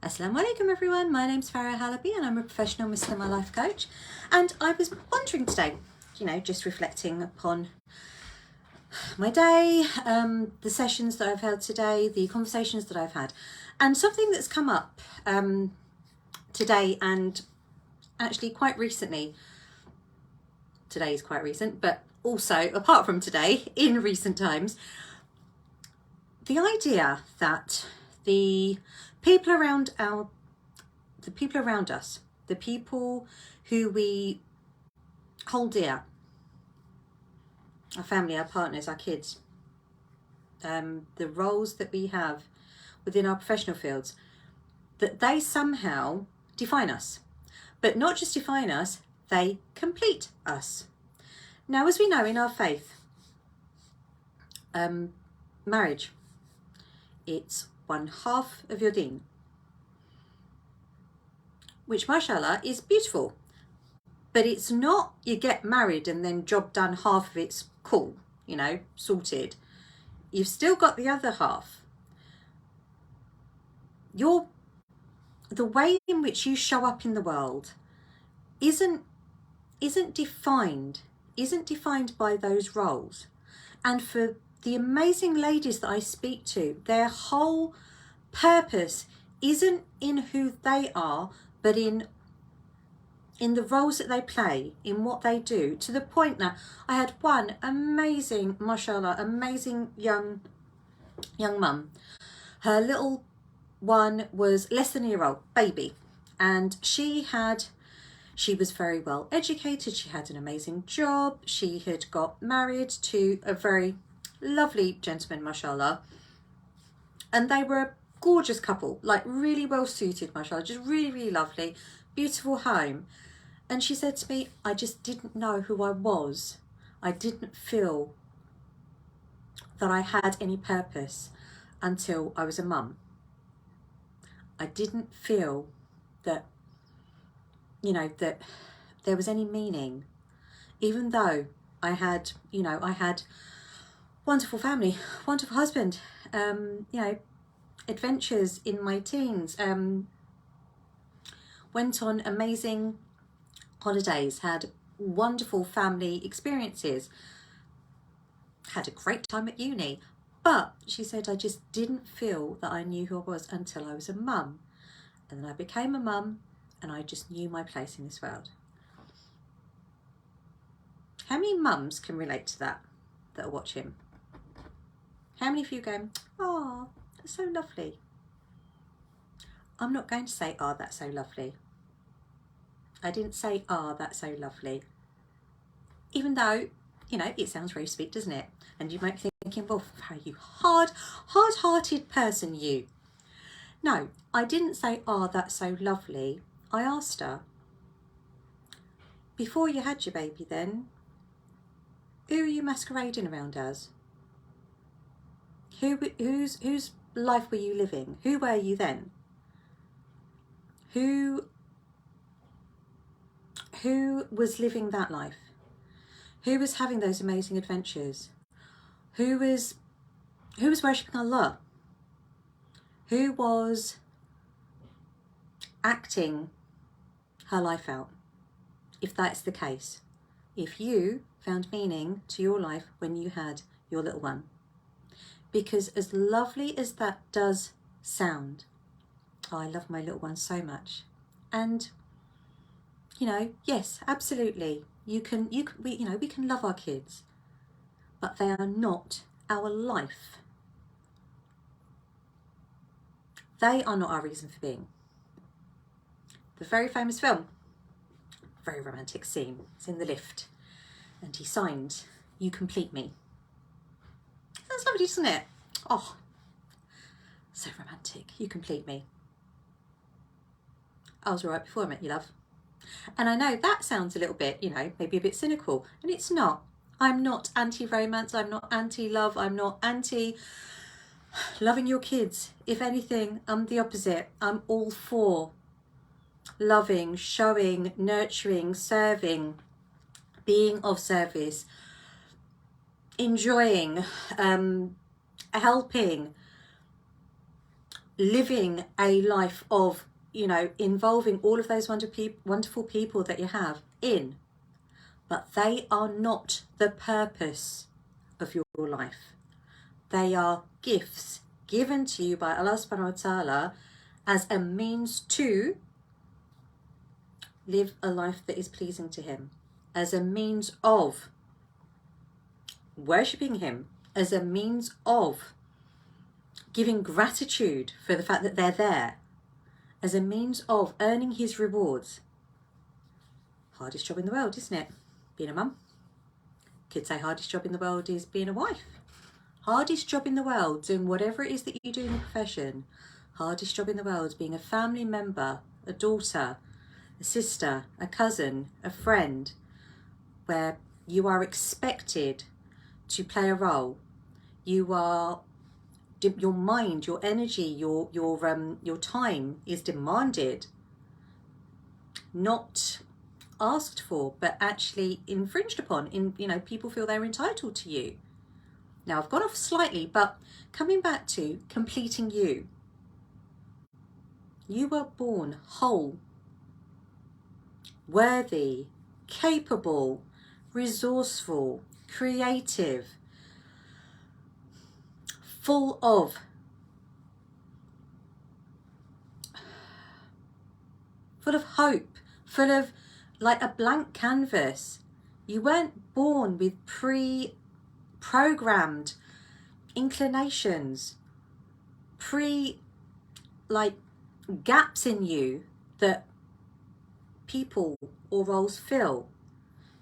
Assalamu alaikum everyone, my name's Farah Halabi and I'm a professional Muslim life coach, and I was wondering today, just reflecting upon my day, the sessions that I've held today, the conversations that I've had, and something that's come up today and actually quite recently. Today is quite recent, but also apart from today, in recent times, the idea that the people around us, the people who we hold dear, our family, our partners, our kids, the roles that we have within our professional fields, that they somehow define us. But not just define us, they complete us. Now, as we know in our faith, marriage, it's one half of your deen, which mashallah is beautiful, but it's not you get married and then job done, half of it's cool, sorted. You've still got the other half. The way in which you show up in the world isn't defined by those roles. And for the amazing ladies that I speak to, their whole purpose isn't in who they are, but in the roles that they play, in what they do, to the point that I had one amazing, mashallah, amazing young mum. Her little one was less than a year old, baby, and she was very well educated, she had an amazing job, she had got married to a very lovely gentleman, mashallah, and they were a gorgeous couple, like really well suited, mashallah, just really, really lovely, beautiful home. And she said to me, I just didn't know who I was. I didn't feel that I had any purpose until I was a mum. I didn't feel that, that there was any meaning, even though I had wonderful family, wonderful husband, adventures in my teens, went on amazing holidays, had wonderful family experiences, had a great time at uni. But she said, I just didn't feel that I knew who I was until I was a mum. And then I became a mum and I just knew my place in this world. How many mums can relate to that are watching? How many of you going, oh, that's so lovely? I'm not going to say, oh, that's so lovely. I didn't say, oh, that's so lovely. Even though, it sounds very sweet, doesn't it? And you might be thinking, well, how you hard-hearted person, you. No, I didn't say, oh, that's so lovely. I asked her, before you had your baby then, who are you masquerading around as? Whose life were you living? Who were you then? Who was living that life? Who was having those amazing adventures? Who was worshipping Allah? Who was acting her life out? If that's the case, if you found meaning to your life when you had your little one. Because as lovely as that does sound, I love my little one so much. And yes, absolutely. We can love our kids, but they are not our life. They are not our reason for being. The very famous film, very romantic scene. It's in the lift, and he signed, "You complete me." That's lovely, isn't it? Oh, so romantic. You complete me. I was all right before I met you, love. And I know that sounds a little bit, maybe a bit cynical, and it's not. I'm not anti-romance, I'm not anti-love, I'm not anti-loving your kids. If anything, I'm the opposite. I'm all for loving, showing, nurturing, serving, being of service, enjoying, helping, living a life of, you know, involving all of those wonderful people that you have in, but they are not the purpose of your life. They are gifts given to you by Allah subhanahu wa ta'ala as a means to live a life that is pleasing to him, as a means of worshipping him, as a means of giving gratitude for the fact that they're there, as a means of earning his rewards. Hardest job in the world, isn't it? Being a mum. Could say hardest job in the world is being a wife. Hardest job in the world, doing whatever it is that you do in your profession. Hardest job in the world, being a family member, a daughter, a sister, a cousin, a friend, where you are expected to play a role. You are, your mind, your energy, your time is demanded, not asked for, but actually infringed upon. You know, people feel they're entitled to you. Now I've gone off slightly, but coming back to completing you. You were born whole, worthy, capable, resourceful, creative, full of hope, full of like a blank canvas. You weren't born with pre-programmed inclinations, like gaps in you that people or roles fill.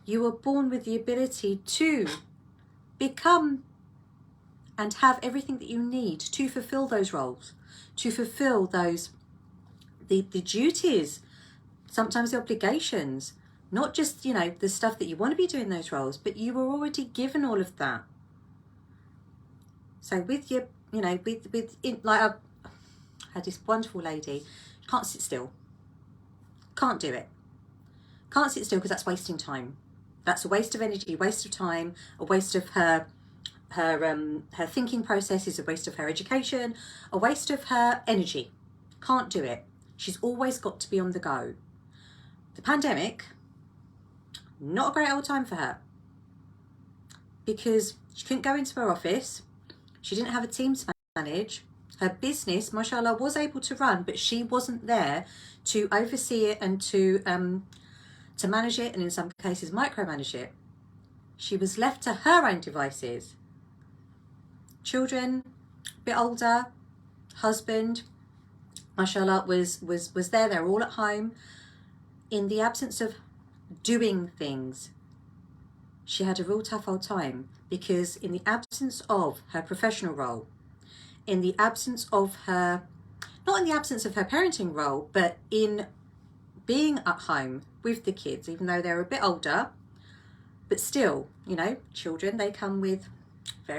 You were born with the ability to become and have everything that you need to fulfill those roles, to fulfill those the duties, sometimes the obligations, not just, you know, the stuff that you want to be doing in those roles, but you were already given all of that. So with your, you know, like I had this wonderful lady, can't sit still, can't do it, can't sit still because that's wasting time. That's a waste of energy, waste of time, a waste of her thinking processes, a waste of her education, a waste of her energy. Can't do it. She's always got to be on the go. The pandemic, not a great old time for her, because she couldn't go into her office. She didn't have a team to manage. Her business, mashallah, was able to run, but she wasn't there to oversee it and to manage it, and in some cases micromanage it. She was left to her own devices. Children, a bit older, husband, mashallah, was there. They're all at home. In the absence of doing things, she had a real tough old time, because in the absence of her professional role, in the absence of her, not in the absence of her parenting role, but in being at home with the kids, even though they're a bit older, but still, you know, children, they come with,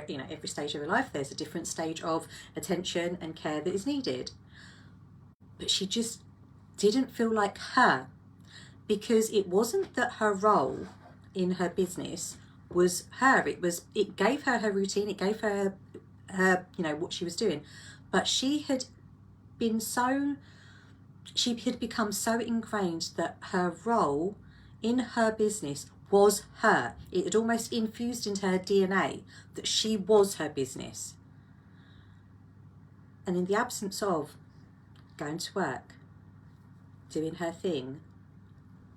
you know, every stage of their life, there's a different stage of attention and care that is needed. But she just didn't feel like her, because it wasn't that her role in her business was her. It gave her her routine, it gave her you know, what she was doing, but she had become so ingrained that her role in her business was her. It had almost infused into her DNA that she was her business. And in the absence of going to work, doing her thing,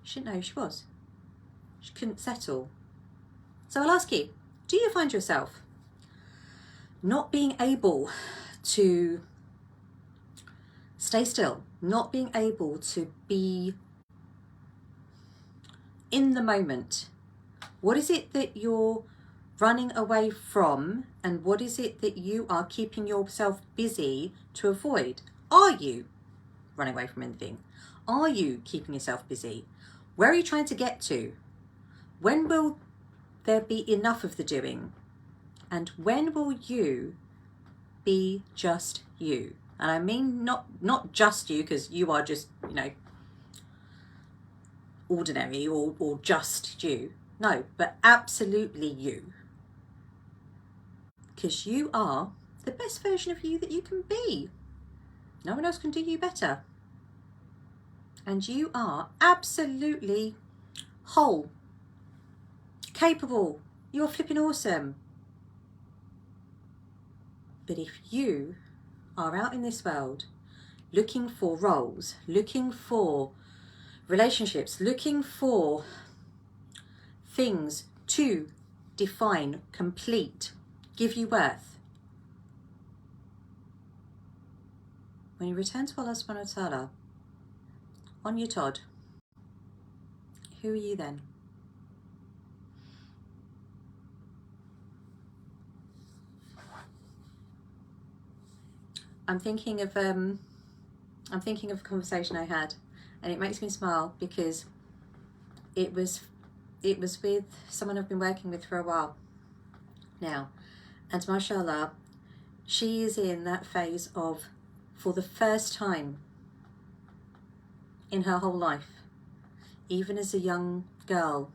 she didn't know who she was. She couldn't settle. So I'll ask you, do you find yourself not being able to stay still, not being able to be in the moment? What is it that you're running away from, and what is it that you are keeping yourself busy to avoid? Are you running away from anything? Are you keeping yourself busy? Where are you trying to get to? When will there be enough of the doing? And when will you be just you? And I mean not just you, because you are just, you know, ordinary or just you. No, but absolutely you. Because you are the best version of you that you can be. No one else can do you better. And you are absolutely whole, capable. You're flipping awesome. But if you are out in this world looking for roles, looking for relationships, looking for things to define, complete, give you worth, when you return to Allah subhanahu wa ta'ala on your Todd, who are you then? I'm thinking of a conversation I had, and it makes me smile because it was with someone I've been working with for a while now, and mashallah, she is in that phase of, for the first time in her whole life, even as a young girl,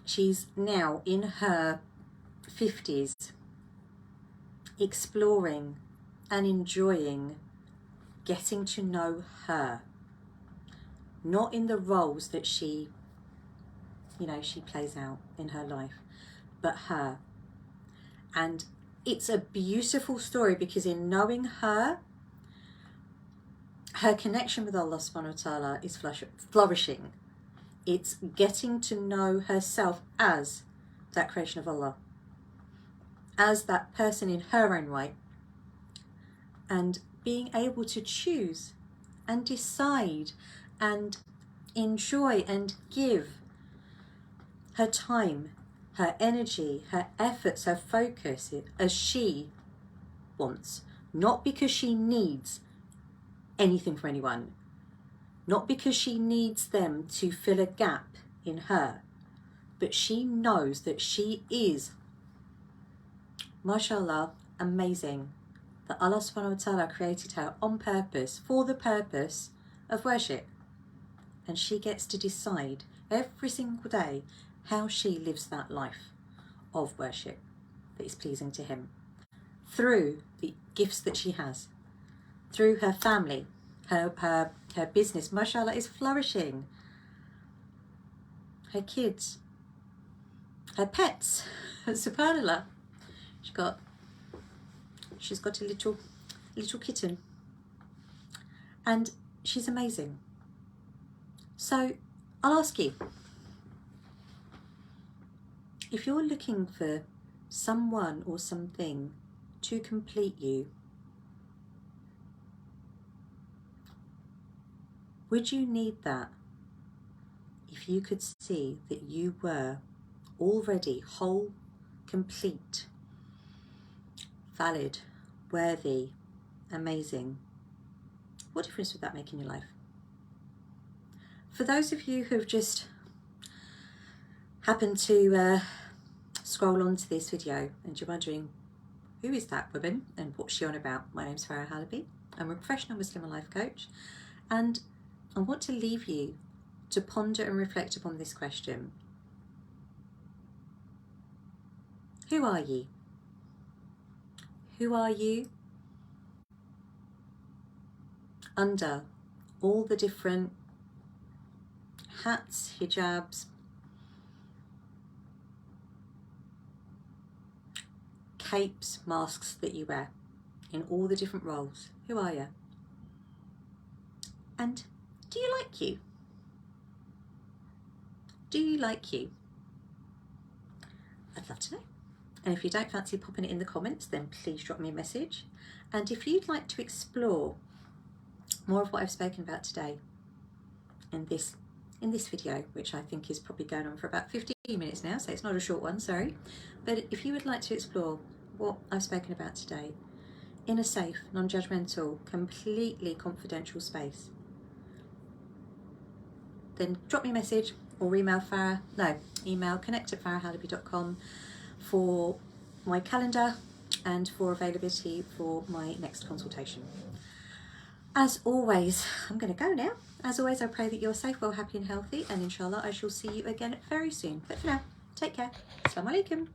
she's now in her 50s, exploring and enjoying getting to know her, not in the roles that she plays out in her life, but her. And it's a beautiful story because in knowing her connection with Allah subhanahu wa ta'ala is flourishing. It's getting to know herself as that creation of Allah, as that person in her own right, and being able to choose and decide and enjoy and give her time, her energy, her efforts, her focus as she wants, not because she needs anything from anyone, not because she needs them to fill a gap in her, but she knows that she is, mashallah, amazing, that Allah subhanahu wa ta'ala created her on purpose, for the purpose of worship. And she gets to decide every single day how she lives that life of worship that is pleasing to Him, through the gifts that she has, through her family, her business, mashallah, is flourishing, her kids, her pets, subhanallah, she's got a little kitten, and she's amazing. So I'll ask you, if you're looking for someone or something to complete you, would you need that if you could see that you were already whole, complete, valid, worthy, amazing? What difference would that make in your life? For those of you who've just happened to scroll onto this video and you're wondering, who is that woman and what's she on about? My name's Farah Halaby. I'm a professional Muslim life coach, and I want to leave you to ponder and reflect upon this question. Who are you? Who are you under all the different hats, hijabs, capes, masks that you wear, in all the different roles? Who are you? And do you like you? Do you like you? I'd love to know. And if you don't fancy popping it in the comments, then please drop me a message. And if you'd like to explore more of what I've spoken about today in this video, which I think is probably going on for about 15 minutes now, so it's not a short one, sorry. But if you would like to explore what I've spoken about today in a safe, non-judgmental, completely confidential space, then drop me a message or email connect@farahhalaby.com for my calendar and for availability for my next consultation. As always, I'm going to go now. As always, I pray that you're safe, well, happy and healthy, and inshallah I shall see you again very soon. But for now, take care. Assalamu alaikum.